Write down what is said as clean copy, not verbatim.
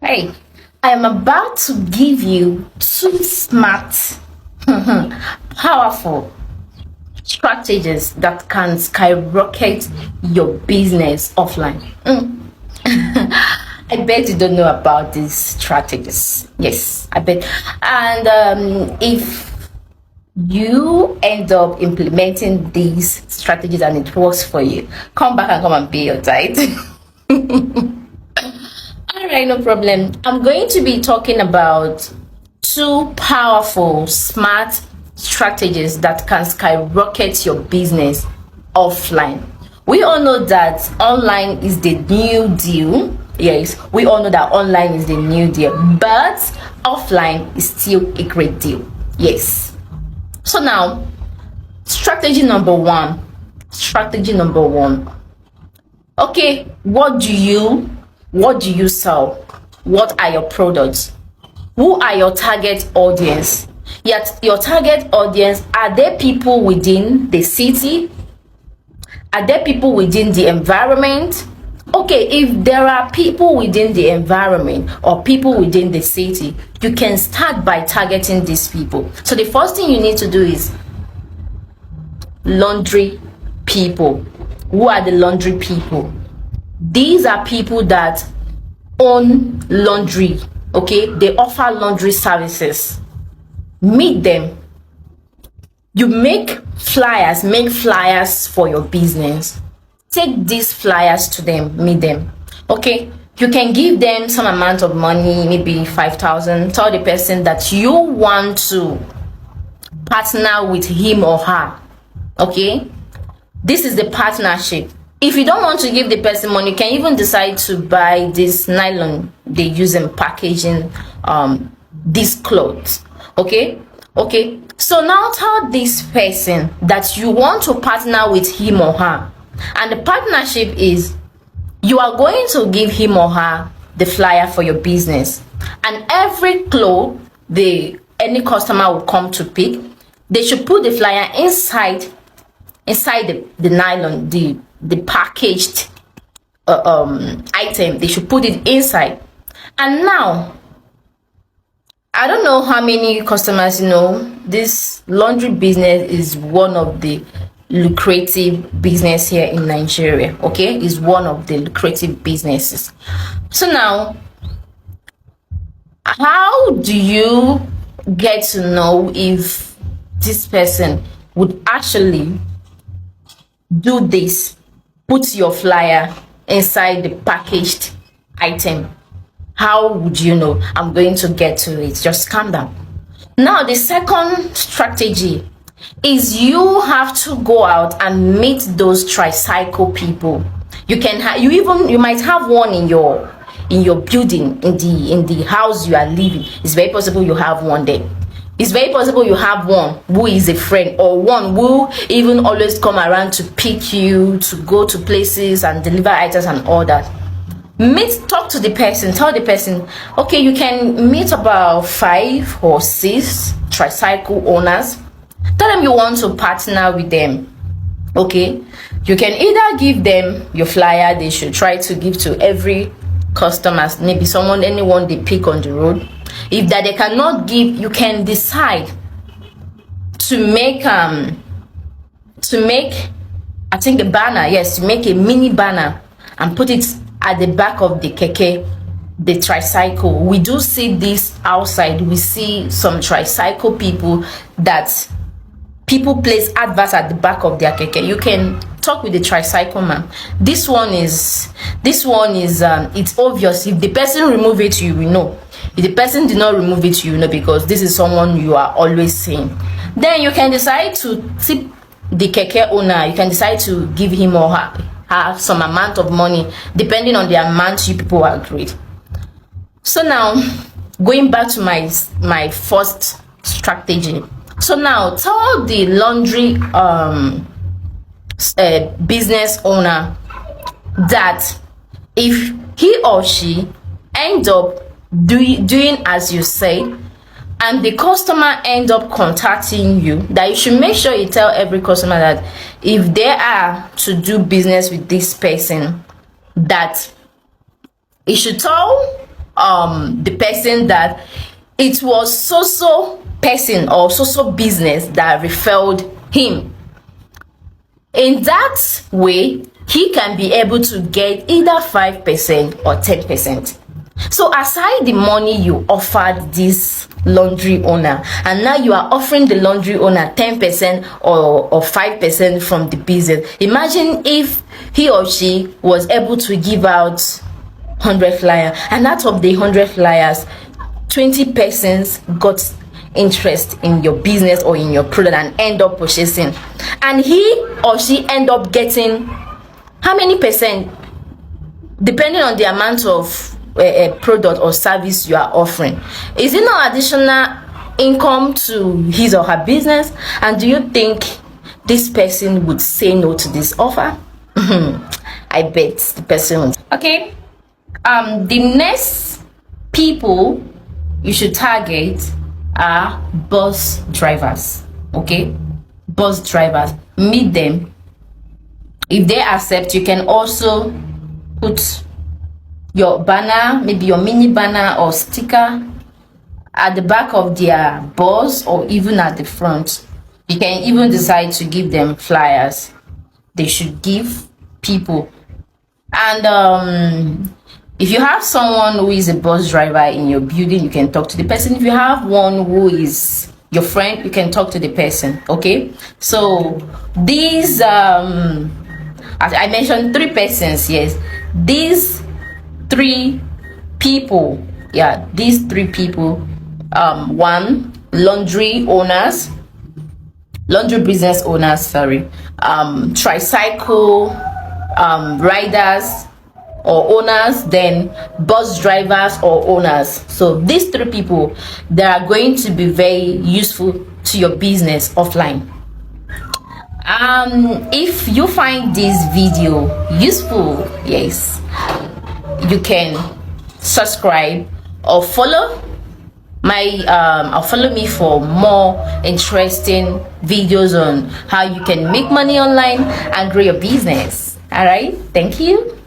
Hey, I am about to give you two smart, powerful strategies that can skyrocket your business offline. I bet you don't know about these strategies. Yes, I bet. And if you end up implementing these strategies and it works for you, come back and come and pay your tithe. All right, no problem. I'm going to be talking about two powerful, smart strategies that can skyrocket your business offline. We all know that online is the new deal. Yes, we all know that online is the new deal, but offline is still a great deal. Yes. So now, strategy number one. Okay, what do you sell? What are your products? Who are your target audience? Yet your target audience, are there people within the city? Are there people within the environment? Okay, if there are people within the environment or people within the city, you can start by targeting these people. So the first thing you need to do is laundry people. Who are the laundry people? These are people that own laundry. Okay, they offer laundry services. Meet them. You make flyers for your business. Take these flyers to them, meet them. Okay, you can give them some amount of money, maybe 5,000. Tell the person that you want to partner with him or her. Okay, this is the partnership. If you don't want to give the person money, you can even decide to buy this nylon they use in packaging these clothes. Okay, so now tell this person that you want to partner with him or her, and the partnership is you are going to give him or her the flyer for your business, and every cloth any customer will come to pick, they should put the flyer inside the nylon, the packaged item. They should put it inside. And now, I don't know how many customers know this laundry business is one of the lucrative business here in Nigeria. Okay, is one of the lucrative businesses. So now, how do you get to know if this person would actually do this? Put your flyer inside the packaged item. How would you know? I'm going to get to it. Just calm down. Now, the second strategy is you have to go out and meet those tricycle people. You can you might have one in your building, in the house you are living. It's very possible you have one there. It's very possible you have one who is a friend, or one who even always come around to pick you, to go to places and deliver items and all that. Talk to the person, tell the person, okay, you can meet about 5 or 6 tricycle owners. Tell them you want to partner with them. Okay, you can either give them your flyer. They should try to give to every customer, maybe anyone they pick on the road. If that they cannot give, you can decide to make I think a banner. Yes, to make a mini banner and put it at the back of the keke, the tricycle. We do see this outside. We see some tricycle people that people place adverts at the back of their keke. You can talk with the tricycle man. This one is it's obvious. If the person remove it, you will know. If the person did not remove it, you know, because this is someone you are always seeing. Then you can decide to tip the keke owner. You can decide to give him or her some amount of money, depending on the amount you people agreed. So now, going back to my first strategy. So now, tell the laundry business owner that if he or she end up doing as you say, and the customer end up contacting you, that you should make sure you tell every customer that if they are to do business with this person, that you should tell the person that it was so person or so business that referred him. In that way, he can be able to get either 5% or 10%. So aside the money you offered this laundry owner, and now you are offering the laundry owner 10% or 5% from the business. Imagine if he or she was able to give out 100 flyers, and out of the 100 flyers, 20 persons got interest in your business or in your product and end up purchasing, and he or she end up getting how many percent, depending on the amount of product or service you are offering? Is it not additional income to his or her business? And do you think this person would say no to this offer? I bet the person would. Okay, the next people you should target are bus drivers. Okay, bus drivers, meet them. If they accept, you can also put your banner, maybe your mini banner or sticker at the back of their bus or even at the front. You can even decide to give them flyers they should give people. And if you have someone who is a bus driver in your building, you can talk to the person. If you have one who is your friend, you can talk to the person. Okay, so these I mentioned 3 persons. Yes, these 3 people, yeah, these 3 people. 1, laundry owners, laundry business owners, sorry, tricycle riders or owners, then bus drivers or owners. So these 3 people, they are going to be very useful to your business offline. If you find this video useful, yes, you can subscribe or follow follow me for more interesting videos on how you can make money online and grow your business. All right, thank you.